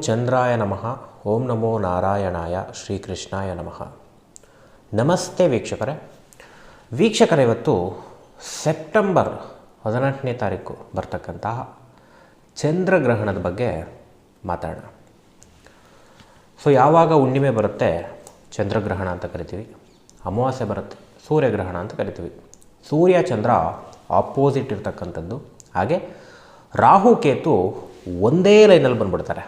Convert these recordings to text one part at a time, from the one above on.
ಚಂದ್ರಾಯ ನಮಃ. ಓಂ ನಮೋ ನಾರಾಯಣಾಯ. ಶ್ರೀಕೃಷ್ಣಾಯ ನಮಃ. ನಮಸ್ತೆ ವೀಕ್ಷಕರೇ, ಇವತ್ತು ಸೆಪ್ಟೆಂಬರ್ 18ನೇ ತಾರೀಕು ಬರ್ತಕ್ಕಂತಹ ಚಂದ್ರಗ್ರಹಣದ ಬಗ್ಗೆ ಮಾತಾಡೋಣ. ಯಾವಾಗ ಹುಣ್ಣಿಮೆ ಬರುತ್ತೆ ಚಂದ್ರಗ್ರಹಣ ಅಂತ ಕರಿತೀವಿ, ಅಮಾವಾಸ್ಯೆ ಬರುತ್ತೆ ಸೂರ್ಯಗ್ರಹಣ ಅಂತ ಕರಿತೀವಿ. ಸೂರ್ಯ ಚಂದ್ರ ಆಪೋಸಿಟ್ ಇರ್ತಕ್ಕಂಥದ್ದು. ಹಾಗೆ ರಾಹು ಕೇತು ಒಂದೇ ಲೈನಲ್ಲಿ ಬಂದುಬಿಡ್ತಾರೆ.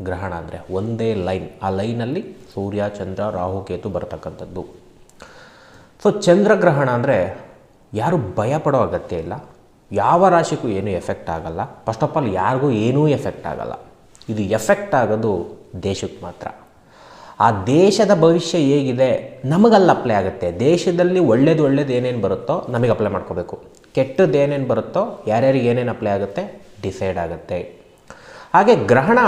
ಗ್ರಹಣ ಅಂದರೆ ಒಂದೇ ಲೈನ್, ಆ ಲೈನಲ್ಲಿ ಸೂರ್ಯ ಚಂದ್ರ ರಾಹು ಕೇತು ಬರ್ತಕ್ಕಂಥದ್ದು. ಚಂದ್ರಗ್ರಹಣ ಅಂದರೆ ಯಾರು ಭಯಪಡೋ ಅಗತ್ಯ ಇಲ್ಲ. ಯಾವ ರಾಶಿಗೂ ಏನೂ ಎಫೆಕ್ಟ್ ಆಗಲ್ಲ. ಫಸ್ಟ್ ಆಫ್ ಆಲ್ ಯಾರಿಗೂ ಏನೂ ಎಫೆಕ್ಟ್ ಆಗಲ್ಲ. ಇದು ಎಫೆಕ್ಟ್ ಆಗೋದು ದೇಶಕ್ಕೆ ಮಾತ್ರ. ಆ ದೇಶದ ಭವಿಷ್ಯ ಹೇಗಿದೆ ನಮಗಲ್ಲಿ ಅಪ್ಲೈ ಆಗುತ್ತೆ. ದೇಶದಲ್ಲಿ ಒಳ್ಳೇದು ಏನೇನು ಬರುತ್ತೋ ನಮಗೆ ಅಪ್ಲೈ ಮಾಡ್ಕೋಬೇಕು. ಕೆಟ್ಟದ್ದು ಏನೇನು ಬರುತ್ತೋ ಯಾರ್ಯಾರಿಗೆ ಏನೇನು ಅಪ್ಲೈ ಆಗುತ್ತೆ ಡಿಸೈಡ್ ಆಗುತ್ತೆ. ಹಾಗೆ ಗ್ರಹಣ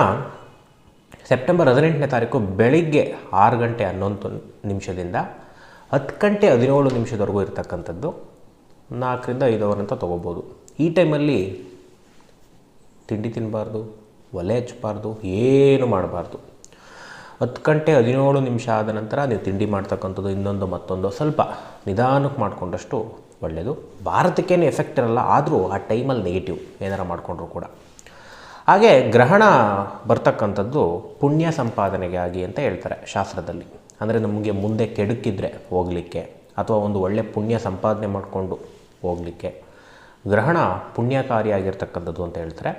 ಸೆಪ್ಟೆಂಬರ್ 18ನೇ ತಾರೀಕು ಬೆಳಿಗ್ಗೆ 6 ಗಂಟೆ 11 ನಿಮಿಷದಿಂದ 10 ಗಂಟೆ 17 ನಿಮಿಷದವರೆಗೂ ಇರ್ತಕ್ಕಂಥದ್ದು. 4 ರಿಂದ 5 ಅವರ್ ಅಂತ ತೊಗೋಬೋದು. ಈ ಟೈಮಲ್ಲಿ ತಿಂಡಿ ತಿನ್ನಬಾರ್ದು, ಒಲೆ ಹಚ್ಚಬಾರ್ದು, ಏನು ಮಾಡಬಾರ್ದು. 10 ಗಂಟೆ 17 ನಿಮಿಷ ಆದ ನಂತರ ನೀವು ತಿಂಡಿ ಮಾಡ್ತಕ್ಕಂಥದ್ದು ಇನ್ನೊಂದು ಮತ್ತೊಂದು ಸ್ವಲ್ಪ ನಿಧಾನಕ್ಕೆ ಮಾಡಿಕೊಂಡಷ್ಟು ಒಳ್ಳೆಯದು. ಭಾರತಕ್ಕೇನು ಎಫೆಕ್ಟ್ ಇರಲ್ಲ, ಆದರೂ ಆ ಟೈಮಲ್ಲಿ ನೆಗೆಟಿವ್ ಏನಾರು ಮಾಡಿಕೊಂಡ್ರು ಕೂಡ. ಹಾಗೆ ಗ್ರಹಣ ಬರ್ತಕ್ಕಂಥದ್ದು ಪುಣ್ಯ ಸಂಪಾದನೆಗಾಗಿ ಅಂತ ಹೇಳ್ತಾರೆ ಶಾಸ್ತ್ರದಲ್ಲಿ. ಅಂದರೆ ನಮಗೆ ಮುಂದೆ ಕೆಡುಕಿದ್ರೆ ಹೋಗಲಿಕ್ಕೆ ಅಥವಾ ಒಂದು ಒಳ್ಳೆ ಪುಣ್ಯ ಸಂಪಾದನೆ ಮಾಡಿಕೊಂಡು ಹೋಗಲಿಕ್ಕೆ ಗ್ರಹಣ ಪುಣ್ಯಕಾರಿಯಾಗಿರ್ತಕ್ಕಂಥದ್ದು ಅಂತ ಹೇಳ್ತಾರೆ.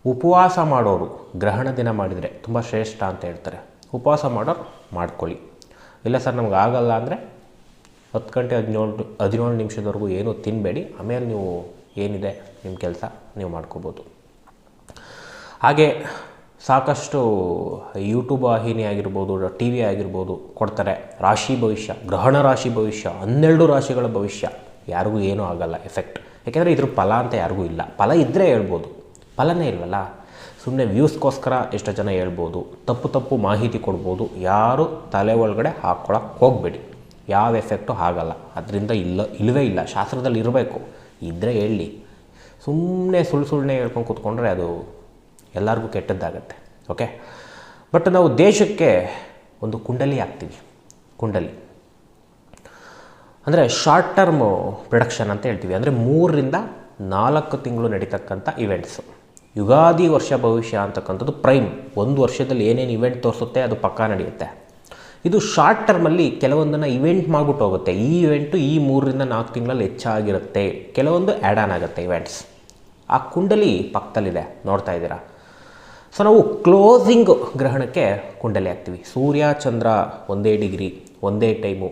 ಉಪವಾಸ ಮಾಡೋರು ಗ್ರಹಣ ದಿನ ಮಾಡಿದರೆ ತುಂಬ ಶ್ರೇಷ್ಠ ಅಂತ ಹೇಳ್ತಾರೆ. ಉಪವಾಸ ಮಾಡೋರು ಮಾಡ್ಕೊಳ್ಳಿ. ಇಲ್ಲ ಸರ್ ನಮ್ಗೆ ಆಗಲ್ಲ ಅಂದರೆ 10 ಗಂಟೆ 17 ನಿಮಿಷದವರೆಗೂ ಏನೂ ತಿನ್ನಬೇಡಿ. ಆಮೇಲೆ ನೀವು ಏನಿದೆ ನಿಮ್ಮ ಕೆಲಸ ನೀವು ಮಾಡ್ಕೋಬೋದು. ಹಾಗೆ ಸಾಕಷ್ಟು ಯೂಟ್ಯೂಬ್ ವಾಹಿನಿ ಆಗಿರ್ಬೋದು, ಟಿ ವಿ ಆಗಿರ್ಬೋದು ಕೊಡ್ತಾರೆ ರಾಶಿ ಭವಿಷ್ಯ, ಗ್ರಹಣ ರಾಶಿ ಭವಿಷ್ಯ, 12 ರಾಶಿಗಳ ಭವಿಷ್ಯ. ಯಾರಿಗೂ ಏನೂ ಆಗಲ್ಲ ಎಫೆಕ್ಟ್. ಯಾಕೆಂದರೆ ಇದ್ರ ಫಲ ಅಂತ ಯಾರಿಗೂ ಇಲ್ಲ. ಫಲ ಇದ್ದರೆ ಹೇಳ್ಬೋದು, ಫಲನೇ ಇಲ್ವಲ್ಲ. ಸುಮ್ಮನೆ ವ್ಯೂಸ್ಗೋಸ್ಕರ ಎಷ್ಟೋ ಜನ ಹೇಳ್ಬೋದು, ತಪ್ಪು ಮಾಹಿತಿ ಕೊಡ್ಬೋದು. ಯಾರು ತಲೆ ಒಳಗಡೆ ಹಾಕ್ಕೊಳಕ್ಕೆ ಹೋಗಬೇಡಿ. ಯಾವ ಎಫೆಕ್ಟು ಆಗಲ್ಲ. ಅದರಿಂದ ಇಲ್ಲವೇ ಇಲ್ಲ. ಶಾಸ್ತ್ರದಲ್ಲಿ ಇರಬೇಕು, ಇದ್ದರೆ ಹೇಳಿ. ಸುಮ್ಮನೆ ಸುಳ್ಳು ಹೇಳ್ಕೊಂಡು ಕೂತ್ಕೊಂಡ್ರೆ ಅದು ಎಲ್ಲರಿಗೂ ಕೆಟ್ಟದ್ದಾಗತ್ತೆ. ಓಕೆ, ಬಟ್ ನಾವು ದೇಶಕ್ಕೆ ಒಂದು ಕುಂಡಲಿ ಹಾಕ್ತೀವಿ. ಕುಂಡಲಿ ಅಂದರೆ ಶಾರ್ಟ್ ಟರ್ಮ್ ಪ್ರೊಡಕ್ಷನ್ ಅಂತ ಹೇಳ್ತೀವಿ. ಅಂದರೆ 3 ರಿಂದ 4 ತಿಂಗಳು ನಡೀತಕ್ಕಂಥ ಇವೆಂಟ್ಸು. ಯುಗಾದಿ ವರ್ಷ ಭವಿಷ್ಯ ಅಂತಕ್ಕಂಥದ್ದು ಪ್ರೈಮ್. ಒಂದು ವರ್ಷದಲ್ಲಿ ಏನೇನು ಇವೆಂಟ್ ತೋರಿಸುತ್ತೆ ಅದು ಪಕ್ಕಾ ನಡೆಯುತ್ತೆ. ಇದು ಶಾರ್ಟ್ ಟರ್ಮಲ್ಲಿ ಕೆಲವೊಂದನ್ನು ಇವೆಂಟ್ ಮಾಡಿಬಿಟ್ಟು ಹೋಗುತ್ತೆ. ಈ ಇವೆಂಟು ಈ 3 ರಿಂದ 4 ತಿಂಗಳಲ್ಲಿ ಹೆಚ್ಚಾಗಿರುತ್ತೆ. ಕೆಲವೊಂದು ಆ್ಯಡ್ ಆನ್ ಆಗುತ್ತೆ ಇವೆಂಟ್ಸ್. ಆ ಕುಂಡಲಿ ಪಕ್ಕದಲ್ಲಿದೆ, ನೋಡ್ತಾ ಇದ್ದೀರಾ. ನಾವು ಕ್ಲೋಸಿಂಗ್ ಗ್ರಹಣಕ್ಕೆ ಕುಂಡಲಿ ಹಾಕ್ತೀವಿ. ಸೂರ್ಯ ಚಂದ್ರ ಒಂದೇ ಡಿಗ್ರಿ, ಒಂದೇ ಟೈಮು,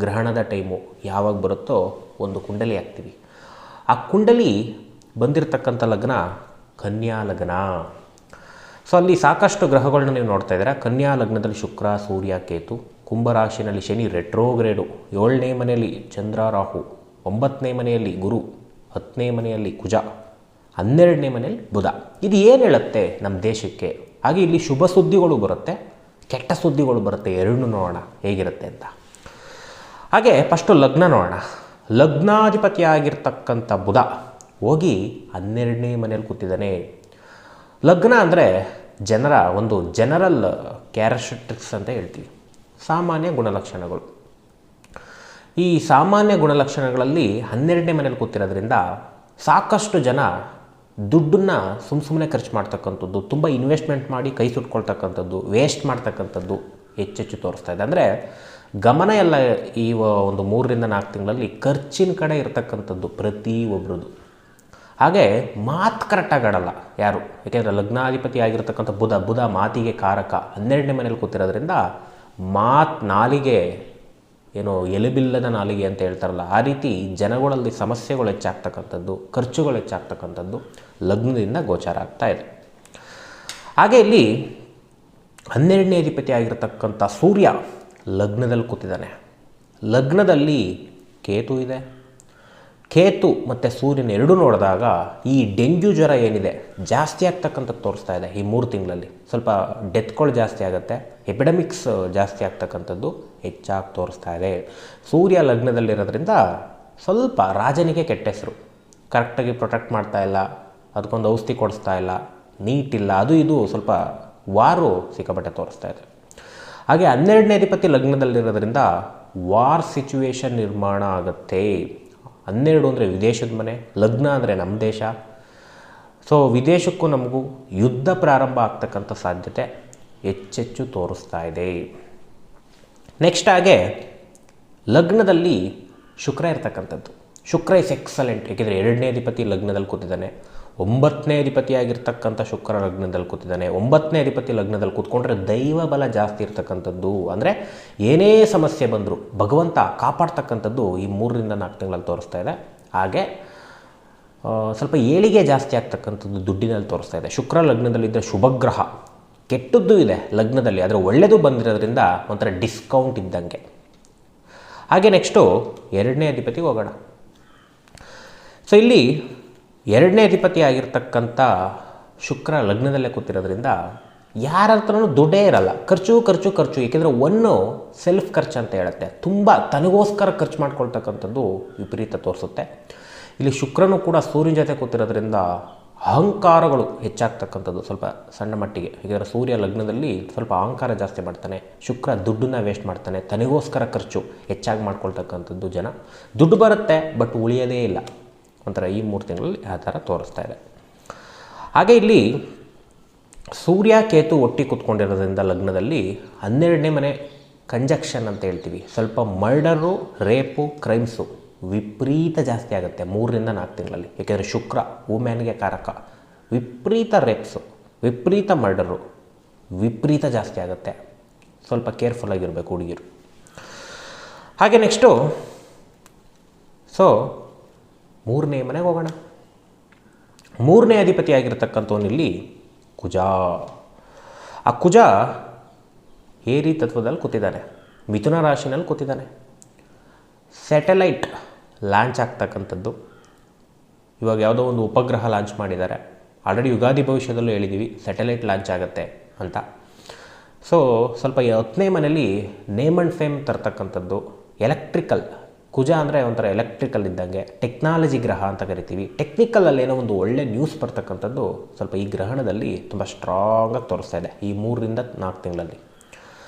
ಗ್ರಹಣದ ಟೈಮು ಯಾವಾಗ ಬರುತ್ತೋ ಒಂದು ಕುಂಡಲಿ ಹಾಕ್ತೀವಿ. ಆ ಕುಂಡಲಿ ಬಂದಿರತಕ್ಕಂಥ ಲಗ್ನ ಕನ್ಯಾ ಲಗ್ನ. ಅಲ್ಲಿ ಸಾಕಷ್ಟು ಗ್ರಹಗಳನ್ನ ನೀವು ನೋಡ್ತಾ ಇದ್ದೀರಾ. ಕನ್ಯಾ ಲಗ್ನದಲ್ಲಿ ಶುಕ್ರ, ಸೂರ್ಯ, ಕೇತು. ಕುಂಭರಾಶಿನಲ್ಲಿ ಶನಿ ರೆಟ್ರೋಗ್ರೇಡು. 7ನೇ ಮನೆಯಲ್ಲಿ ಚಂದ್ರ ರಾಹು, 9ನೇ ಮನೆಯಲ್ಲಿ ಗುರು, 10ನೇ ಮನೆಯಲ್ಲಿ ಕುಜ, 12ನೇ ಮನೆಯಲ್ಲಿ ಬುಧ. ಇದು ಏನು ಹೇಳುತ್ತೆ ನಮ್ಮ ದೇಶಕ್ಕೆ? ಹಾಗೆ ಇಲ್ಲಿ ಶುಭ ಸುದ್ದಿಗಳು ಬರುತ್ತೆ, ಕೆಟ್ಟ ಸುದ್ದಿಗಳು ಬರುತ್ತೆ. ಎರಡನ್ನೂ ನೋಡೋಣ ಹೇಗಿರುತ್ತೆ ಅಂತ. ಹಾಗೆ ಫಸ್ಟು ಲಗ್ನ ನೋಡೋಣ. ಲಗ್ನಾಧಿಪತಿ ಆಗಿರ್ತಕ್ಕಂಥ ಬುಧ ಹೋಗಿ 12ನೇ ಮನೆಯಲ್ಲಿ ಕೂತಿದ್ದಾನೆ. ಲಗ್ನ ಅಂದರೆ ಜನರ ಒಂದು ಜನರಲ್ ಕ್ಯಾರೆಕ್ಟರಿಸ್ಟಿಕ್ಸ್ ಅಂತ ಹೇಳ್ತೀವಿ, ಸಾಮಾನ್ಯ ಗುಣಲಕ್ಷಣಗಳು. ಈ ಸಾಮಾನ್ಯ ಗುಣಲಕ್ಷಣಗಳಲ್ಲಿ 12ನೇ ಮನೇಲಿ ಕೂತಿರೋದ್ರಿಂದ ಸಾಕಷ್ಟು ಜನ ದುಡ್ಡನ್ನು ಸುಮ್ಮನೆ ಖರ್ಚು ಮಾಡ್ತಕ್ಕಂಥದ್ದು, ತುಂಬ ಇನ್ವೆಸ್ಟ್ಮೆಂಟ್ ಮಾಡಿ ಕೈ ಸುಟ್ಕೊಳ್ತಕ್ಕಂಥದ್ದು, ವೇಸ್ಟ್ ಮಾಡ್ತಕ್ಕಂಥದ್ದು ಹೆಚ್ಚೆಚ್ಚು ತೋರಿಸ್ತಾ ಇದೆ. ಅಂದರೆ ಗಮನ ಎಲ್ಲ ಈ ಒಂದು 3 ರಿಂದ 4 ತಿಂಗಳಲ್ಲಿ ಖರ್ಚಿನ ಕಡೆ ಇರತಕ್ಕಂಥದ್ದು ಪ್ರತಿಯೊಬ್ಬರದು. ಹಾಗೆ ಮಾತು ಕರೆಕ್ಟಾಗಿ ಆಡಲ್ಲ ಯಾರು. ಯಾಕೆಂದರೆ ಲಗ್ನಾಧಿಪತಿ ಆಗಿರ್ತಕ್ಕಂಥ ಬುಧ ಮಾತಿಗೆ ಕಾರಕ. 12ನೇ ಮನೇಲಿ ಕೂತಿರೋದ್ರಿಂದ ನಾಲಿಗೆ ಏನೋ ಎಲೆಬಿಲ್ಲದ ನಾಲಿಗೆ ಅಂತ ಹೇಳ್ತಾರಲ್ಲ, ಆ ರೀತಿ ಜನಗಳಲ್ಲಿ ಸಮಸ್ಯೆಗಳು ಹೆಚ್ಚಾಗ್ತಕ್ಕಂಥದ್ದು, ಖರ್ಚುಗಳು ಹೆಚ್ಚಾಗ್ತಕ್ಕಂಥದ್ದು ಲಗ್ನದಿಂದ ಗೋಚಾರ ಆಗ್ತಾ ಇದೆ. ಹಾಗೆ ಇಲ್ಲಿ 12ನೇ ಅಧಿಪತಿ ಆಗಿರತಕ್ಕಂಥ ಸೂರ್ಯ ಲಗ್ನದಲ್ಲಿ ಕೂತಿದ್ದಾನೆ. ಲಗ್ನದಲ್ಲಿ ಕೇತು ಇದೆ. ಕೇತು ಮತ್ತು ಸೂರ್ಯನ ಎರಡೂ ನೋಡಿದಾಗ ಈ ಡೆಂಗ್ಯೂ ಜ್ವರ ಏನಿದೆ ಜಾಸ್ತಿ ಆಗ್ತಕ್ಕಂಥದ್ದು ತೋರಿಸ್ತಾ ಇದೆ. ಈ 3 ತಿಂಗಳಲ್ಲಿ ಸ್ವಲ್ಪ ಡೆತ್ಗಳು ಜಾಸ್ತಿ ಆಗುತ್ತೆ, ಎಪಿಡೆಮಿಕ್ಸ್ ಜಾಸ್ತಿ ಆಗ್ತಕ್ಕಂಥದ್ದು ಹೆಚ್ಚಾಗಿ ತೋರಿಸ್ತಾ ಇದೆ. ಸೂರ್ಯ ಲಗ್ನದಲ್ಲಿರೋದ್ರಿಂದ ಸ್ವಲ್ಪ ರಾಜನಿಗೆ ಕೆಟ್ಟ ಹೆಸರು. ಕರೆಕ್ಟಾಗಿ ಪ್ರೊಟೆಕ್ಟ್ ಮಾಡ್ತಾ ಇಲ್ಲ, ಅದಕ್ಕೊಂದು ಔಷಧಿ ಕೊಡಿಸ್ತಾ ಇಲ್ಲ, ನೀಟಿಲ್ಲ, ಅದು ಇದು ಸ್ವಲ್ಪ ವಾರು ಸಿಕ್ಕಾಪಟ್ಟೆ ತೋರಿಸ್ತಾ ಇದೆ. ಹಾಗೆ 12ನೇ ಅಧಿಪತಿ ಲಗ್ನದಲ್ಲಿರೋದ್ರಿಂದ ವಾರ್ ಸಿಚುವೇಶನ್ ನಿರ್ಮಾಣ ಆಗುತ್ತೆ. 12 ಅಂದರೆ ವಿದೇಶದ ಮನೆ, ಲಗ್ನ ಅಂದರೆ ನಮ್ಮ ದೇಶ. ಸೊ ವಿದೇಶಕ್ಕೂ ನಮಗೂ ಯುದ್ಧ ಪ್ರಾರಂಭ ಆಗ್ತಕ್ಕಂಥ ಸಾಧ್ಯತೆ ಹೆಚ್ಚೆಚ್ಚು ತೋರಿಸ್ತಾ ಇದೆ. ನೆಕ್ಸ್ಟ್ ಹಾಗೆ ಲಗ್ನದಲ್ಲಿ ಶುಕ್ರ ಇರ್ತಕ್ಕಂಥದ್ದು. ಶುಕ್ರ ಇಸ್ ಎಕ್ಸಲೆಂಟ್, ಏಕೆಂದರೆ 2ನೇ ಅಧಿಪತಿ ಲಗ್ನದಲ್ಲಿ ಕೂತಿದ್ದಾನೆ. 9ನೇ ಅಧಿಪತಿಯಾಗಿರ್ತಕ್ಕಂಥ ಶುಕ್ರ ಲಗ್ನದಲ್ಲಿ ಕೂತಿದ್ದಾನೆ. 9ನೇ ಅಧಿಪತಿ ಲಗ್ನದಲ್ಲಿ ಕೂತ್ಕೊಂಡ್ರೆ ದೈವ ಬಲ ಜಾಸ್ತಿ ಇರ್ತಕ್ಕಂಥದ್ದು, ಅಂದರೆ ಏನೇ ಸಮಸ್ಯೆ ಬಂದರೂ ಭಗವಂತ ಕಾಪಾಡ್ತಕ್ಕಂಥದ್ದು ಈ 3ರಿಂದ 4 ತಿಂಗಳಲ್ಲಿ ತೋರಿಸ್ತಾ ಇದೆ. ಹಾಗೆ ಸ್ವಲ್ಪ ಏಳಿಗೆ ಜಾಸ್ತಿ ಆಗ್ತಕ್ಕಂಥದ್ದು ದುಡ್ಡಿನಲ್ಲಿ ತೋರಿಸ್ತಾ ಇದೆ. ಶುಕ್ರ ಲಗ್ನದಲ್ಲಿದ್ದರೆ ಶುಭಗ್ರಹ, ಕೆಟ್ಟದ್ದು ಇದೆ ಲಗ್ನದಲ್ಲಿ, ಆದರೆ ಒಳ್ಳೆಯದು ಬಂದಿರೋದ್ರಿಂದ ಒಂಥರ ಡಿಸ್ಕೌಂಟ್ ಇದ್ದಂಗೆ. ಹಾಗೆ ನೆಕ್ಸ್ಟು 2ನೇ ಅಧಿಪತಿಗೆ ಹೋಗೋಣ. ಸೊ ಇಲ್ಲಿ 2ನೇ ಅಧಿಪತಿ ಆಗಿರ್ತಕ್ಕಂಥ ಶುಕ್ರ ಲಗ್ನದಲ್ಲೇ ಕೂತಿರೋದ್ರಿಂದ ಯಾರ ಹತ್ರನೂ ದುಡ್ಡೇ ಇರಲ್ಲ, ಖರ್ಚು. ಏಕೆಂದರೆ ಸೆಲ್ಫ್ ಖರ್ಚು ಅಂತ ಹೇಳುತ್ತೆ, ತುಂಬ ತನಗೋಸ್ಕರ ಖರ್ಚು ಮಾಡ್ಕೊಳ್ತಕ್ಕಂಥದ್ದು ವಿಪರೀತ ತೋರಿಸುತ್ತೆ. ಇಲ್ಲಿ ಶುಕ್ರನು ಕೂಡ ಸೂರ್ಯನ ಜೊತೆ ಕೂತಿರೋದ್ರಿಂದ ಅಹಂಕಾರಗಳು ಹೆಚ್ಚಾಗ್ತಕ್ಕಂಥದ್ದು ಸ್ವಲ್ಪ ಸಣ್ಣ ಮಟ್ಟಿಗೆ. ಹೀಗಾದ್ರೆ ಸೂರ್ಯ ಲಗ್ನದಲ್ಲಿ ಸ್ವಲ್ಪ ಅಹಂಕಾರ ಜಾಸ್ತಿ ಮಾಡ್ತಾನೆ, ಶುಕ್ರ ದುಡ್ಡನ್ನ ವೇಸ್ಟ್ ಮಾಡ್ತಾನೆ, ತನಗೋಸ್ಕರ ಖರ್ಚು ಹೆಚ್ಚಾಗಿ ಮಾಡ್ಕೊಳ್ತಕ್ಕಂಥದ್ದು ಜನ. ದುಡ್ಡು ಬರುತ್ತೆ ಬಟ್ ಉಳಿಯೋದೇ ಇಲ್ಲ, ಒಂಥರ ಈ 3 ತಿಂಗಳಲ್ಲಿ ಆ ಥರ ತೋರಿಸ್ತಾ ಇದೆ. ಹಾಗೆ ಇಲ್ಲಿ ಸೂರ್ಯ ಕೇತು ಒಟ್ಟಿಗೆ ಕೂತ್ಕೊಂಡಿರೋದ್ರಿಂದ ಲಗ್ನದಲ್ಲಿ 12ನೇ ಮನೆ ಕಂಜಕ್ಷನ್ ಅಂತ ಹೇಳ್ತೀವಿ. ಸ್ವಲ್ಪ ಮರ್ಡರು, ರೇಪು, ಕ್ರೈಮ್ಸು ವಿಪರೀತ ಜಾಸ್ತಿ ಆಗುತ್ತೆ 3ರಿಂದ 4 ತಿಂಗಳಲ್ಲಿ. ಏಕೆಂದರೆ ಶುಕ್ರ ವುಮೆನ್ಗೆ ಕಾರಕ. ವಿಪರೀತ ರೇಪ್ಸು, ವಿಪರೀತ ಮರ್ಡರು ವಿಪರೀತ ಜಾಸ್ತಿ ಆಗುತ್ತೆ. ಸ್ವಲ್ಪ ಕೇರ್ಫುಲ್ಲಾಗಿರಬೇಕು ಹುಡುಗಿರು. ಹಾಗೆ ನೆಕ್ಸ್ಟು 3ನೇ ಮನೆಗೆ ಹೋಗೋಣ. 3ನೇ ಅಧಿಪತಿ ಆಗಿರ್ತಕ್ಕಂಥವನಿಲ್ಲಿ ಕುಜ. ಆ ಕುಜ ಏರಿ ತತ್ವದಲ್ಲಿ ಕೂತಿದ್ದಾನೆ, ಮಿಥುನ ರಾಶಿನಲ್ಲಿ ಕೂತಿದ್ದಾನೆ. ಸ್ಯಾಟಲೈಟ್ ಲಾಂಚ್ ಆಗ್ತಕ್ಕಂಥದ್ದು. ಇವಾಗ ಯಾವುದೋ ಒಂದು ಉಪಗ್ರಹ ಲಾಂಚ್ ಮಾಡಿದ್ದಾರೆ. ಆಲ್ರೆಡಿ ಯುಗಾದಿ ಭವಿಷ್ಯದಲ್ಲೂ ಹೇಳಿದ್ದೀವಿ ಸ್ಯಾಟಲೈಟ್ ಲಾಂಚ್ ಆಗುತ್ತೆ ಅಂತ. ಸೊ ಸ್ವಲ್ಪ 10ನೇ ಮನೆಯಲ್ಲಿ ನೇಮ್ ಆ್ಯಂಡ್ ಫೇಮ್ ತರ್ತಕ್ಕಂಥದ್ದು. ಎಲೆಕ್ಟ್ರಿಕಲ್, ಕುಜ ಅಂದರೆ ಒಂಥರ ಎಲೆಕ್ಟ್ರಿಕಲ್ ಇದ್ದಂಗೆ, ಟೆಕ್ನಾಲಜಿ ಗ್ರಹ ಅಂತ ಕರಿತೀವಿ. ಟೆಕ್ನಿಕಲಲ್ಲಿ ಏನೋ ಒಂದು ಒಳ್ಳೆ ನ್ಯೂಸ್ ಬರ್ತಕ್ಕಂಥದ್ದು ಸ್ವಲ್ಪ ಈ ಗ್ರಹಣದಲ್ಲಿ ತುಂಬ ಸ್ಟ್ರಾಂಗಾಗಿ ತೋರಿಸ್ತಾ ಇದೆ ಈ 3ರಿಂದ 4 ತಿಂಗಳಲ್ಲಿ.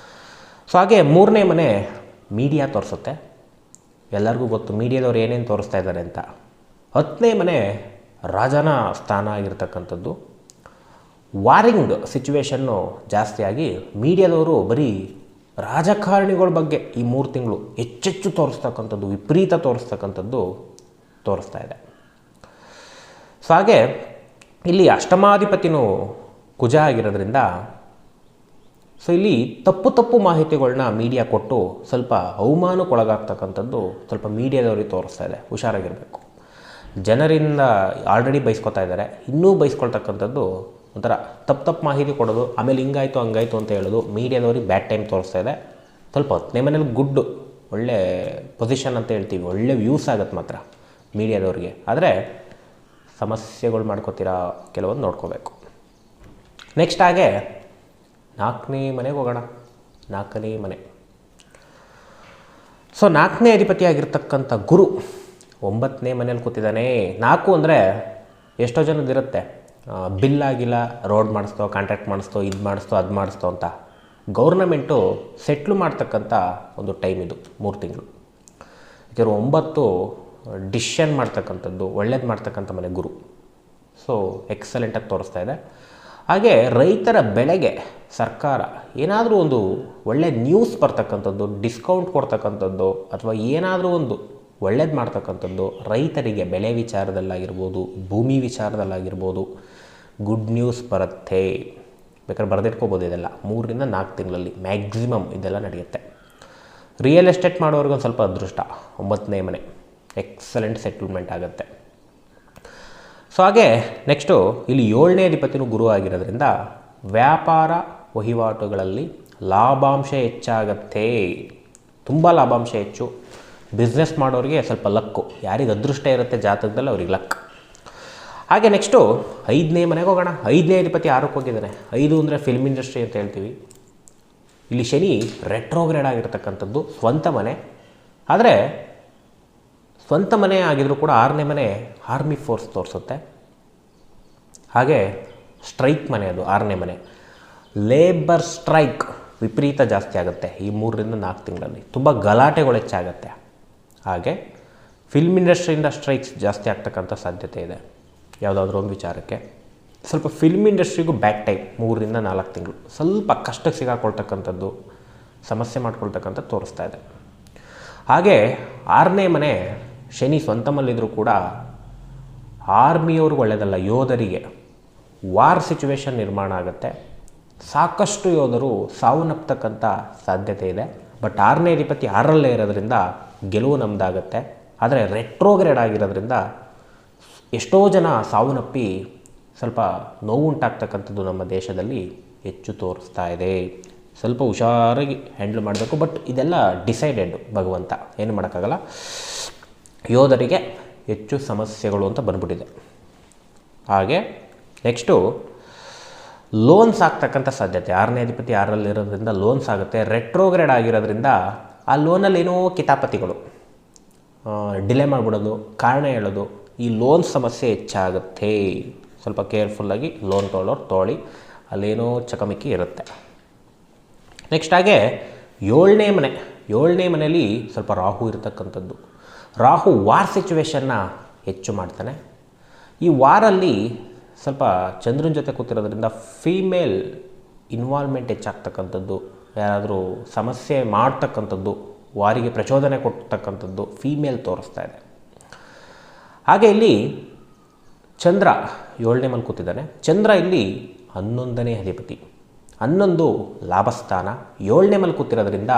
ಸೊ ಹಾಗೆ 3ನೇ ಮನೆ ಮೀಡಿಯಾ ತೋರಿಸುತ್ತೆ. ಎಲ್ಲರಿಗೂ ಗೊತ್ತು ಮೀಡಿಯಾದವ್ರು ಏನೇನು ತೋರಿಸ್ತಾ ಇದ್ದಾರೆ ಅಂತ. 10ನೇ ಮನೆ ರಾಜನ ಸ್ಥಾನ ಆಗಿರ್ತಕ್ಕಂಥದ್ದು. ವಾರಿಂಗ್ ಸಿಚುವೇಶನ್ನು ಜಾಸ್ತಿಯಾಗಿ ಮೀಡಿಯಾದವರು ಬರೀ ರಾಜಕಾರಣಿಗಳ ಬಗ್ಗೆ ಈ 3 ತಿಂಗಳು ಹೆಚ್ಚೆಚ್ಚು ತೋರಿಸ್ತಕ್ಕಂಥದ್ದು, ವಿಪರೀತ ತೋರಿಸ್ತಕ್ಕಂಥದ್ದು ತೋರಿಸ್ತಾ ಇದೆ. ಸೊ ಹಾಗೆ ಇಲ್ಲಿ ಅಷ್ಟಮಾಧಿಪತಿನೂ ಕುಜ ಆಗಿರೋದ್ರಿಂದ ಸೊ ಇಲ್ಲಿ ತಪ್ಪು ಮಾಹಿತಿಗಳನ್ನ ಮೀಡಿಯಾ ಕೊಟ್ಟು ಸ್ವಲ್ಪ ಅವಮಾನಕ್ಕೊಳಗಾಗ್ತಕ್ಕಂಥದ್ದು ಸ್ವಲ್ಪ ಮೀಡಿಯಾದವ್ರಿಗೆ ತೋರಿಸ್ತಾ ಇದೆ. ಹುಷಾರಾಗಿರಬೇಕು. ಜನರಿಂದ ಆಲ್ರೆಡಿ ಬೈಸ್ಕೊತಾ ಇದ್ದಾರೆ, ಇನ್ನೂ ಬೈಸ್ಕೊಳ್ತಕ್ಕಂಥದ್ದು ಒಂಥರ ತಪ್ಪು ಮಾಹಿತಿ ಕೊಡೋದು, ಆಮೇಲೆ ಹಿಂಗಾಯಿತು ಹಂಗಾಯಿತು ಅಂತ ಹೇಳೋದು ಮೀಡಿಯಾದವ್ರಿಗೆ ಬ್ಯಾಡ್ ಟೈಮ್ ತೋರಿಸ್ತಾ ಇದೆ. ಸ್ವಲ್ಪ 10ನೇ ಮನೇಲಿ ಗುಡ್ ಒಳ್ಳೆ ಪೊಸಿಷನ್ ಅಂತ ಹೇಳ್ತೀವಿ, ಒಳ್ಳೆ ವ್ಯೂಸ್ ಆಗುತ್ತೆ ಮಾತ್ರ ಮೀಡಿಯಾದವ್ರಿಗೆ. ಆದರೆ ಸಮಸ್ಯೆಗಳು ಮಾಡ್ಕೋತೀರಾ ಕೆಲವೊಂದು ನೋಡ್ಕೋಬೇಕು. ನೆಕ್ಸ್ಟ್ ಹಾಗೆ 4ನೇ ಮನೆಗೆ ಹೋಗೋಣ. 4ನೇ ಮನೆ. ಸೊ 4ನೇ ಅಧಿಪತಿ ಆಗಿರ್ತಕ್ಕಂಥ ಗುರು 9ನೇ ಮನೇಲಿ ಕೂತಿದ್ದಾನೆ. 4 ಅಂದರೆ ಎಷ್ಟೋ ಜನದಿರುತ್ತೆ, ಬಿಲ್ ಆಗಿಲ್ಲ, ರೋಡ್ ಮಾಡಿಸ್ತೋ, ಕಾಂಟ್ರಾಕ್ಟ್ ಮಾಡಿಸ್ತೋ, ಇದು ಮಾಡಿಸ್ತೋ, ಅದು ಮಾಡಿಸ್ತೋ ಅಂತ. ಗೌರ್ನಮೆಂಟು ಸೆಟ್ಲು ಮಾಡ್ತಕ್ಕಂಥ ಒಂದು ಟೈಮ್ ಇದು 3 ತಿಂಗಳು. ಯಾಕೆಂದರೆ 9 ಡಿಸಿಷನ್ ಮಾಡ್ತಕ್ಕಂಥದ್ದು, ಒಳ್ಳೇದು ಮಾಡ್ತಕ್ಕಂಥ ಮನೆ ಗುರು. ಸೊ ಎಕ್ಸಲೆಂಟಾಗಿ ತೋರಿಸ್ತಾ ಇದೆ. ಹಾಗೆ ರೈತರ ಬೆಳೆಗೆ ಸರ್ಕಾರ ಏನಾದರೂ ಒಂದು ಒಳ್ಳೆ ನ್ಯೂಸ್ ಬರ್ತಕ್ಕಂಥದ್ದು, ಡಿಸ್ಕೌಂಟ್ ಕೊಡ್ತಕ್ಕಂಥದ್ದು, ಅಥವಾ ಏನಾದರೂ ಒಂದು ಒಳ್ಳೇದು ಮಾಡ್ತಕ್ಕಂಥದ್ದು, ರೈತರಿಗೆ ಬೆಳೆ ವಿಚಾರದಲ್ಲಾಗಿರ್ಬೋದು, ಭೂಮಿ ವಿಚಾರದಲ್ಲಾಗಿರ್ಬೋದು ಗುಡ್ ನ್ಯೂಸ್ ಬರುತ್ತೆ. ಬೇಕಾದ್ರೆ ಬರೆದಿಟ್ಕೋಬೋದು. ಇದೆಲ್ಲ 3ರಿಂದ 4 ತಿಂಗಳಲ್ಲಿ ಮ್ಯಾಕ್ಸಿಮಮ್ ಇದೆಲ್ಲ ನಡೆಯುತ್ತೆ. ರಿಯಲ್ ಎಸ್ಟೇಟ್ ಮಾಡೋರ್ಗೊಂದು ಸ್ವಲ್ಪ ಅದೃಷ್ಟ. 9ನೇ ಮನೆ ಎಕ್ಸಲೆಂಟ್ ಸೆಟಲ್ಮೆಂಟ್ ಆಗುತ್ತೆ. ಸೊ ಹಾಗೆ ನೆಕ್ಸ್ಟು ಇಲ್ಲಿ 7ನೇ ಅಧಿಪತಿನೂ ಗುರು ಆಗಿರೋದ್ರಿಂದ ವ್ಯಾಪಾರ ವಹಿವಾಟುಗಳಲ್ಲಿ ಲಾಭಾಂಶ ಹೆಚ್ಚಾಗತ್ತೆ. ತುಂಬ ಲಾಭಾಂಶ ಹೆಚ್ಚು. ಬಿಸ್ನೆಸ್ ಮಾಡೋರಿಗೆ ಸ್ವಲ್ಪ ಲಕ್ಕು, ಯಾರಿಗೆ ಅದೃಷ್ಟ ಇರುತ್ತೆ ಜಾತಕದಲ್ಲಿ ಅವ್ರಿಗೆ ಲಕ್. ಹಾಗೆ ನೆಕ್ಸ್ಟು 5ನೇ ಮನೆಗೆ ಹೋಗೋಣ. 5ನೇ ಅಧಿಪತಿ 6ಕ್ಕೆ ಹೋಗಿದ್ದಾನೆ. 5 ಅಂದರೆ ಫಿಲ್ಮ್ ಇಂಡಸ್ಟ್ರಿ ಅಂತ ಹೇಳ್ತೀವಿ. ಇಲ್ಲಿ ಶನಿ ರೆಟ್ರೋಗ್ರೇಡ್ ಆಗಿರ್ತಕ್ಕಂಥದ್ದು ಸ್ವಂತ ಮನೆ. ಆದರೆ ಸ್ವಂತ ಮನೆ ಆಗಿದ್ರೂ ಕೂಡ 6ನೇ ಮನೆ ಆರ್ಮಿ ಫೋರ್ಸ್ ತೋರಿಸುತ್ತೆ. ಹಾಗೆ ಸ್ಟ್ರೈಕ್ ಮನೆ ಅದು 6ನೇ ಮನೆ. ಲೇಬರ್ ಸ್ಟ್ರೈಕ್ ವಿಪರೀತ ಜಾಸ್ತಿ ಆಗುತ್ತೆ ಈ 3-4 ತಿಂಗಳಲ್ಲಿ. ತುಂಬ ಗಲಾಟೆಗಳು ಹೆಚ್ಚಾಗುತ್ತೆ. ಹಾಗೆ ಫಿಲ್ಮ್ ಇಂಡಸ್ಟ್ರಿಯಿಂದ ಸ್ಟ್ರೈಕ್ಸ್ ಜಾಸ್ತಿ ಆಗ್ತಕ್ಕಂಥ ಸಾಧ್ಯತೆ ಇದೆ ಯಾವುದಾದ್ರೂ ಒಂದು ವಿಚಾರಕ್ಕೆ. ಸ್ವಲ್ಪ ಫಿಲ್ಮ್ ಇಂಡಸ್ಟ್ರಿಗೂ ಬ್ಯಾಕ್ ಟೈಮ್ 3-4 ತಿಂಗಳು ಸ್ವಲ್ಪ ಕಷ್ಟಕ್ಕೆ ಸಿಗಾಕೊಳ್ತಕ್ಕಂಥದ್ದು, ಸಮಸ್ಯೆ ಮಾಡ್ಕೊಳ್ತಕ್ಕಂಥದ್ದು ತೋರಿಸ್ತಾ ಇದೆ. ಹಾಗೆ 6ನೇ ಮನೆ ಶನಿ ಸ್ವಂತ ಮಲ್ಲಿದ್ದರೂ ಕೂಡ ಆರ್ಮಿಯವ್ರಿಗೆ ಒಳ್ಳೆಯದಲ್ಲ, ಯೋಧರಿಗೆ ವಾರ್ ಸಿಚುವೇಶನ್ ನಿರ್ಮಾಣ ಆಗುತ್ತೆ. ಸಾಕಷ್ಟು ಯೋಧರು ಸಾವನ್ನಪ್ಪತಕ್ಕಂಥ ಸಾಧ್ಯತೆ ಇದೆ. ಬಟ್ 6ನೇ ಅಧಿಪತಿ 6ರಲ್ಲೇ ಇರೋದ್ರಿಂದ ಗೆಲುವು ನಮ್ಮದಾಗತ್ತೆ. ಆದರೆ ರೆಟ್ರೋಗ್ರೇಡ್ ಆಗಿರೋದ್ರಿಂದ ಎಷ್ಟೋ ಜನ ಸಾವನ್ನಪ್ಪಿ ಸ್ವಲ್ಪ ನೋವುಂಟಾಗ್ತಕ್ಕಂಥದ್ದು ನಮ್ಮ ದೇಶದಲ್ಲಿ ಹೆಚ್ಚು ತೋರಿಸ್ತಾ ಇದೆ. ಸ್ವಲ್ಪ ಹುಷಾರಾಗಿ ಹ್ಯಾಂಡಲ್ ಮಾಡಬೇಕು. ಬಟ್ ಇದೆಲ್ಲ ಡಿಸೈಡೆಡ್, ಭಗವಂತ ಏನು ಮಾಡೋಕ್ಕಾಗಲ್ಲ. ಯೋಧರಿಗೆ ಹೆಚ್ಚು ಸಮಸ್ಯೆಗಳು ಅಂತ ಬಂದ್ಬಿಟ್ಟಿದೆ. ಹಾಗೆ ನೆಕ್ಸ್ಟು ಲೋನ್ಸ್ ಆಗ್ತಕ್ಕಂಥ ಸಾಧ್ಯತೆ. 6ನೇ ಅಧಿಪತಿ 6ರಲ್ಲಿರೋದ್ರಿಂದ ಲೋನ್ಸ್ ಆಗುತ್ತೆ. ರೆಟ್ರೋಗ್ರೇಡ್ ಆಗಿರೋದ್ರಿಂದ ಆ ಲೋನಲ್ಲಿ ಏನೋ ಕಿತಾಪತಿಗಳು, ಡಿಲೇ ಮಾಡಿಬಿಡೋದು, ಕಾರಣ ಹೇಳೋದು, ಈ ಲೋನ್ ಸಮಸ್ಯೆ ಹೆಚ್ಚಾಗುತ್ತೆ. ಸ್ವಲ್ಪ ಕೇರ್ಫುಲ್ಲಾಗಿ ಲೋನ್ ತೊಗೊಳ್ಳಿ, ಅಲ್ಲೇನೋ ಚಕಮಿಕ್ಕಿ ಇರುತ್ತೆ. ನೆಕ್ಸ್ಟ್ ಹಾಗೆ 7ನೇ ಮನೆಯಲ್ಲಿ ಸ್ವಲ್ಪ ರಾಹು ಇರತಕ್ಕಂಥದ್ದು. ರಾಹು ವಾರ್ ಸಿಚುವೇಶನ್ನ ಹೆಚ್ಚು ಮಾಡ್ತಾನೆ. ಈ ವಾರಲ್ಲಿ ಸ್ವಲ್ಪ ಚಂದ್ರನ ಜೊತೆ ಕೂತಿರೋದ್ರಿಂದ ಫೀಮೇಲ್ ಇನ್ವಾಲ್ವ್ಮೆಂಟ್ ಹೆಚ್ಚಾಗ್ತಕ್ಕಂಥದ್ದು, ಯಾರಾದರೂ ಸಮಸ್ಯೆ ಮಾಡ್ತಕ್ಕಂಥದ್ದು, ವಾರಿಗೆ ಪ್ರಚೋದನೆ ಕೊಡ್ತಕ್ಕಂಥದ್ದು ಫೀಮೇಲ್ ತೋರಿಸ್ತಾ ಇದೆ. ಹಾಗೆ ಇಲ್ಲಿ ಚಂದ್ರ 7ನೇ ಮನೆ ಕೂತಿದ್ದಾನೆ. ಚಂದ್ರ ಇಲ್ಲಿ 11ನೇ ಅಧಿಪತಿ. 11 ಲಾಭಸ್ಥಾನ. 7ನೇ ಮನೆ ಕೂತಿರೋದ್ರಿಂದ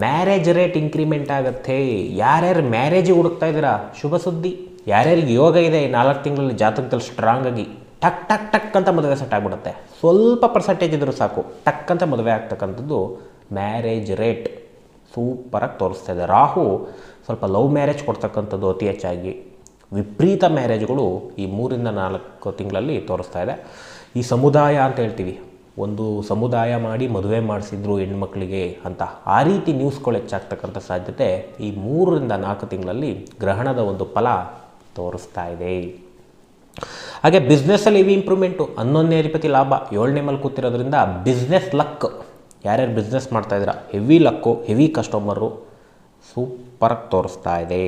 ಮ್ಯಾರೇಜ್ ರೇಟ್ ಇಂಕ್ರಿಮೆಂಟ್ ಆಗುತ್ತೆ. ಯಾರ್ಯಾರು ಮ್ಯಾರೇಜಿಗೆ ಹುಡುಕ್ತಾ ಇದ್ದೀರಾ, ಶುಭ ಸುದ್ದಿ. ಯಾರ್ಯಾರಿಗೆ ಯೋಗ ಇದೆ 4 ತಿಂಗಳಲ್ಲಿ ಜಾತಕದಲ್ಲಿ ಸ್ಟ್ರಾಂಗ್ ಆಗಿ ಟಕ್ ಟಕ್ ಟಕ್ ಅಂತ ಮದುವೆ ಸೆಟ್ ಆಗಿಬಿಡುತ್ತೆ. ಸ್ವಲ್ಪ ಪರ್ಸೆಂಟೇಜ್ ಇದ್ದರೂ ಸಾಕು, ಟಕ್ ಅಂತ ಮದುವೆ ಆಗ್ತಕ್ಕಂಥದ್ದು ಮ್ಯಾರೇಜ್ ರೇಟ್ ಸೂಪರಾಗಿ ತೋರಿಸ್ತಾ ಇದೆ. ರಾಹು ಸ್ವಲ್ಪ ಲವ್ ಮ್ಯಾರೇಜ್ ಕೊಡ್ತಕ್ಕಂಥದ್ದು ಅತಿ ಹೆಚ್ಚಾಗಿ, ವಿಪರೀತ ಮ್ಯಾರೇಜ್ಗಳು ಈ 3-4 ತಿಂಗಳಲ್ಲಿ ತೋರಿಸ್ತಾ ಇದೆ. ಈ ಸಮುದಾಯ ಅಂತ ಹೇಳ್ತೀವಿ, ಒಂದು ಸಮುದಾಯ ಮಾಡಿ ಮದುವೆ ಮಾಡಿಸಿದ್ರು ಹೆಣ್ಮಕ್ಳಿಗೆ ಅಂತ, ಆ ರೀತಿ ನ್ಯೂಸ್ಗಳು ಹೆಚ್ಚಾಗ್ತಕ್ಕಂಥ ಸಾಧ್ಯತೆ ಈ 3-4 ತಿಂಗಳಲ್ಲಿ ಗ್ರಹಣದ ಒಂದು ಫಲ ತೋರಿಸ್ತಾ ಇದೆ. ಹಾಗೆ ಬಿಸ್ನೆಸ್ಸಲ್ಲಿ ಹೆವಿ ಇಂಪ್ರೂವ್ಮೆಂಟು. 11ನೇ ಅಧಿಪತಿ ಲಾಭ, 7ನೇ ಮನೆ ಕೂತಿರೋದ್ರಿಂದ ಬಿಸ್ನೆಸ್ ಲಕ್. ಯಾರ್ಯಾರು ಬಿಸ್ನೆಸ್ ಮಾಡ್ತಾಯಿದ್ದೀರಾ ಹೆವಿ ಲಕ್ಕು, ಹೆವಿ ಕಸ್ಟಮರು ಸೂಪರಾಗಿ ತೋರಿಸ್ತಾ ಇದೆ.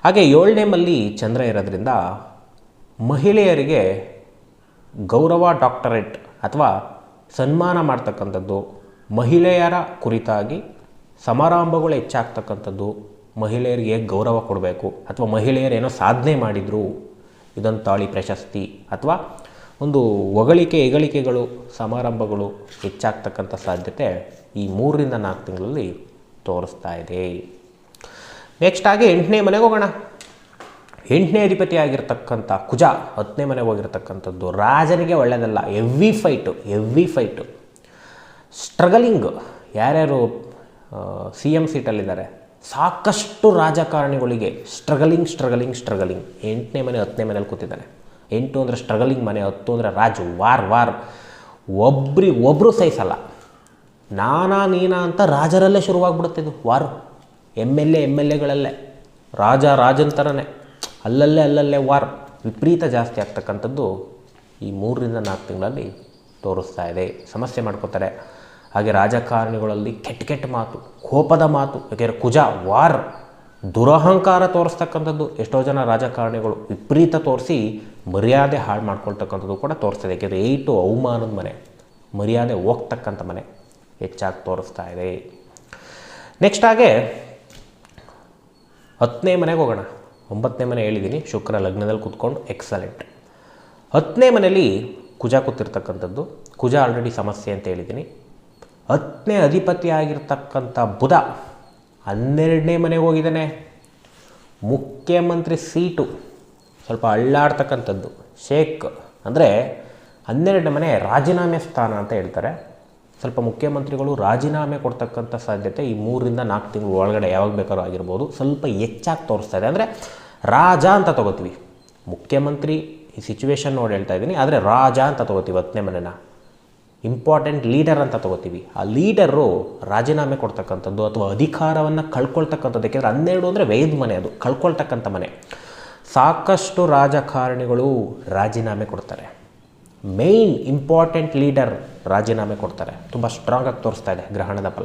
ಹಾಗೆ 7ನೇ ಮಲ್ಲಿ ಚಂದ್ರ ಇರೋದ್ರಿಂದ ಮಹಿಳೆಯರಿಗೆ ಗೌರವ ಡಾಕ್ಟರೇಟ್ ಅಥವಾ ಸನ್ಮಾನ ಮಾಡ್ತಕ್ಕಂಥದ್ದು, ಮಹಿಳೆಯರ ಕುರಿತಾಗಿ ಸಮಾರಂಭಗಳು ಹೆಚ್ಚಾಗ್ತಕ್ಕಂಥದ್ದು, ಮಹಿಳೆಯರಿಗೆ ಹೇಗೆ ಗೌರವ ಕೊಡಬೇಕು ಅಥವಾ ಮಹಿಳೆಯರು ಏನೋ ಸಾಧನೆ ಮಾಡಿದರು ಇದೊಂದು ತಾಳಿ ಪ್ರಶಸ್ತಿ ಅಥವಾ ಒಂದು ಹೊಗಳಿಕೆ ಹೆಗಳಿಕೆಗಳು ಸಮಾರಂಭಗಳು ಹೆಚ್ಚಾಗ್ತಕ್ಕಂಥ ಸಾಧ್ಯತೆ ಈ 3-4 ತಿಂಗಳಲ್ಲಿ ತೋರಿಸ್ತಾ ಇದೆ. ನೆಕ್ಸ್ಟ್ ಹಾಗೆ 8ನೇ ಮನೆಗೆ ಹೋಗೋಣ. 8ನೇ ಅಧಿಪತಿ ಆಗಿರ್ತಕ್ಕಂಥ ಕುಜ 10ನೇ ಮನೆಗೆ ಹೋಗಿರ್ತಕ್ಕಂಥದ್ದು ರಾಜನಿಗೆ ಒಳ್ಳೆಯದಲ್ಲ. Heavy fight struggling. ಯಾರ್ಯಾರು CM ಸೀಟಲ್ಲಿದ್ದಾರೆ ಸಾಕಷ್ಟು ರಾಜಕಾರಣಿಗಳಿಗೆ ಸ್ಟ್ರಗಲಿಂಗ್. 8ನೇ ಮನೆ 10ನೇ ಮನೇಲಿ ಕೂತಿದ್ದಾನೆ. 8 ಅಂದರೆ ಸ್ಟ್ರಗಲಿಂಗ್ ಮನೆ, 10 ಅಂದರೆ ರಾಜು. ವಾರ್ ಒಬ್ಬರು ಸಹಿಸಲ್ಲ. ನೀನಾ ಅಂತ ರಾಜರಲ್ಲೇ ಶುರುವಾಗ್ಬಿಡುತ್ತೆ ಇದು ವಾರು. MLAಗಳಲ್ಲೇ ರಾಜಂತರನೇ ಅಲ್ಲಲ್ಲೇ ವಾರ್ ವಿಪರೀತ ಜಾಸ್ತಿ ಆಗ್ತಕ್ಕಂಥದ್ದು ಈ 3-4 ತಿಂಗಳಲ್ಲಿ ತೋರಿಸ್ತಾ ಇದೆ. ಸಮಸ್ಯೆ ಮಾಡ್ಕೋತಾರೆ. ಹಾಗೆ ರಾಜಕಾರಣಿಗಳಲ್ಲಿ ಕೆಟ್ಟ ಮಾತು, ಕೋಪದ ಮಾತು. ಯಾಕೆಂದರೆ ಕುಜ ವಾರ್ ದುರಹಂಕಾರ ತೋರಿಸ್ತಕ್ಕಂಥದ್ದು. ಎಷ್ಟೋ ಜನ ರಾಜಕಾರಣಿಗಳು ವಿಪರೀತ ತೋರಿಸಿ ಮರ್ಯಾದೆ ಹಾಳು ಮಾಡ್ಕೊಳ್ತಕ್ಕಂಥದ್ದು ಕೂಡ ತೋರಿಸ್ತಾ ಇದೆ. ಯಾಕೆಂದರೆ 8 ಅವಮಾನದ ಮನೆ, ಮರ್ಯಾದೆ ಹೋಗ್ತಕ್ಕಂಥ ಮನೆ ಹೆಚ್ಚಾಗಿ ತೋರಿಸ್ತಾ ಇದೆ. ನೆಕ್ಸ್ಟ್ ಹಾಗೆ 10ನೇ ಮನೆಗೆ ಹೋಗೋಣ. 9ನೇ ಮನೆ ಹೇಳಿದ್ದೀನಿ, ಶುಕ್ರ ಲಗ್ನದಲ್ಲಿ ಕೂತ್ಕೊಂಡು ಎಕ್ಸಲೆಂಟ್. 10ನೇ ಮನೆಯಲ್ಲಿ ಕುಜ ಕೂತಿರ್ತಕ್ಕಂಥದ್ದು. ಕುಜ ಆಲ್ರೆಡಿ ಸಮಸ್ಯೆ ಅಂತ ಹೇಳಿದ್ದೀನಿ. 10ನೇ ಅಧಿಪತಿ ಆಗಿರ್ತಕ್ಕಂಥ ಬುಧ 12ನೇ ಮನೆಗೆ ಹೋಗಿದ್ದಾನೆ. ಮುಖ್ಯಮಂತ್ರಿ ಸೀಟು ಸ್ವಲ್ಪ ಅಳ್ಳಾಡ್ತಕ್ಕಂಥದ್ದು. ಶೇಕ್ ಅಂದರೆ 12ನೇ ಮನೆ ರಾಜೀನಾಮೆ ಸ್ಥಾನ ಅಂತ ಹೇಳ್ತಾರೆ. ಸ್ವಲ್ಪ ಮುಖ್ಯಮಂತ್ರಿಗಳು ರಾಜೀನಾಮೆ ಕೊಡ್ತಕ್ಕಂಥ ಸಾಧ್ಯತೆ ಈ 3-4 ತಿಂಗಳು ಒಳಗಡೆ ಯಾವಾಗ ಬೇಕಾದ್ರೂ ಆಗಿರ್ಬೋದು. ಸ್ವಲ್ಪ ಹೆಚ್ಚಾಗಿ ತೋರಿಸ್ತಾ ಇದೆ. ಅಂದರೆ ರಾಜ ಅಂತ ತೊಗೋತೀವಿ, ಮುಖ್ಯಮಂತ್ರಿ ಈ ಸಿಚುವೇಶನ್ ನೋಡಿ ಹೇಳ್ತಾ ಇದ್ದೀನಿ. ಆದರೆ ರಾಜ ಅಂತ ತೊಗೋತೀವಿ 10ನೇ ಮನೆನ, ಇಂಪಾರ್ಟೆಂಟ್ ಲೀಡರ್ ಅಂತ ತೊಗೋತೀವಿ. ಆ ಲೀಡರು ರಾಜೀನಾಮೆ ಕೊಡ್ತಕ್ಕಂಥದ್ದು ಅಥವಾ ಅಧಿಕಾರವನ್ನು ಕಳ್ಕೊಳ್ತಕ್ಕಂಥದ್ದು. ಯಾಕೆಂದರೆ 12 ಅಂದರೆ ವ್ಯಯದ ಮನೆ, ಅದು ಕಳ್ಕೊಳ್ತಕ್ಕಂಥ ಮನೆ. ಸಾಕಷ್ಟು ರಾಜಕಾರಣಿಗಳು ರಾಜೀನಾಮೆ ಕೊಡ್ತಾರೆ. ಮೇಯ್ನ್ ಇಂಪಾರ್ಟೆಂಟ್ ಲೀಡರ್ ರಾಜೀನಾಮೆ ಕೊಡ್ತಾರೆ. ತುಂಬ ಸ್ಟ್ರಾಂಗಾಗಿ ತೋರಿಸ್ತಾ ಇದೆ ಗ್ರಹಣದ ಫಲ.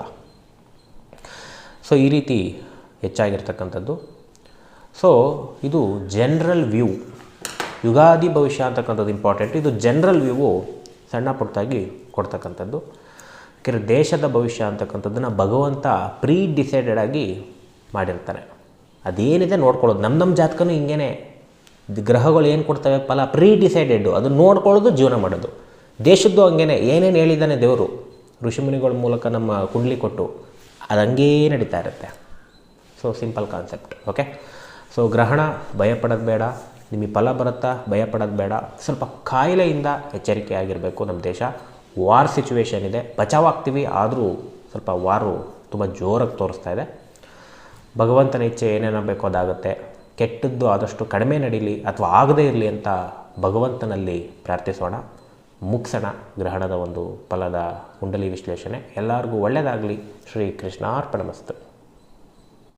ಸೊ ಈ ರೀತಿ ಹೆಚ್ಚಾಗಿರ್ತಕ್ಕಂಥದ್ದು. ಸೊ ಇದು ಜನರಲ್ ವ್ಯೂ. ಯುಗಾದಿ ಭವಿಷ್ಯ ಅಂತಕ್ಕಂಥದ್ದು ಇಂಪಾರ್ಟೆಂಟ್. ಇದು ಜನರಲ್ ವ್ಯೂವು ಸಣ್ಣ ಪುಟ್ಟದಾಗಿ ಕೊಡ್ತಕ್ಕಂಥದ್ದು. ಯಾಕೆಂದರೆ ದೇಶದ ಭವಿಷ್ಯ ಅಂತಕ್ಕಂಥದ್ದನ್ನು ಭಗವಂತ ಪ್ರೀ ಡಿಸೈಡೆಡ್ ಆಗಿ ಮಾಡಿರ್ತಾನೆ. ಅದೇನಿದೆ ನೋಡ್ಕೊಳ್ಳೋದು. ನಮ್ಮ ಜಾತಕನೂ ಹಿಂಗೇ, ಗ್ರಹಗಳು ಏನು ಕೊಡ್ತವೆ ಫಲ ಪ್ರೀ ಡಿಸೈಡೆಡ್ಡು, ಅದನ್ನು ನೋಡ್ಕೊಳ್ಳೋದು, ಜೀವನ ಮಾಡೋದು. ದೇಶದ್ದು ಹಂಗೇ, ಏನೇನು ಹೇಳಿದ್ದಾನೆ ದೇವರು ಋಷಿಮುನಿಗಳ ಮೂಲಕ ನಮ್ಮ ಕುಂಡ್ಲಿ ಕೊಟ್ಟು, ಅದು ಹಂಗೇ ನಡೀತಾ ಇರುತ್ತೆ. So simple concept. Okay. So ಗ್ರಹಣ ಭಯಪಡೋದು ಬೇಡ, ನಿಮಗೆ ಫಲ ಬರುತ್ತಾ ಭಯಪಡೋದು ಬೇಡ. ಸ್ವಲ್ಪ ಕಾಯಿಲೆಯಿಂದ ಎಚ್ಚರಿಕೆ ಆಗಿರಬೇಕು. ನಮ್ಮ ದೇಶ ವಾರ್ ಸಿಚುವೇಶನ್ ಇದೆ, ಬಚಾವಾಗ್ತೀವಿ, ಆದರೂ ಸ್ವಲ್ಪ ವಾರು ತುಂಬ ಜೋರಾಗಿ ತೋರಿಸ್ತಾ ಇದೆ. ಭಗವಂತನ ಇಚ್ಛೆ ಏನೇನೋ ಬೇಕೋ ಅದಾಗುತ್ತೆ. ಕೆಟ್ಟದ್ದು ಆದಷ್ಟು ಕಡಿಮೆ ನಡೀಲಿ ಅಥವಾ ಆಗದೇ ಇರಲಿ ಅಂತ ಭಗವಂತನಲ್ಲಿ ಪ್ರಾರ್ಥಿಸೋಣ. ಮುಗಿಸೋಣ ಗ್ರಹಣದ ಒಂದು ಫಲದ ಕುಂಡಲಿ ವಿಶ್ಲೇಷಣೆ. ಎಲ್ಲರಿಗೂ ಒಳ್ಳೆಯದಾಗಲಿ. ಶ್ರೀ ಕೃಷ್ಣಾರ್ಪಣಮಸ್ತು.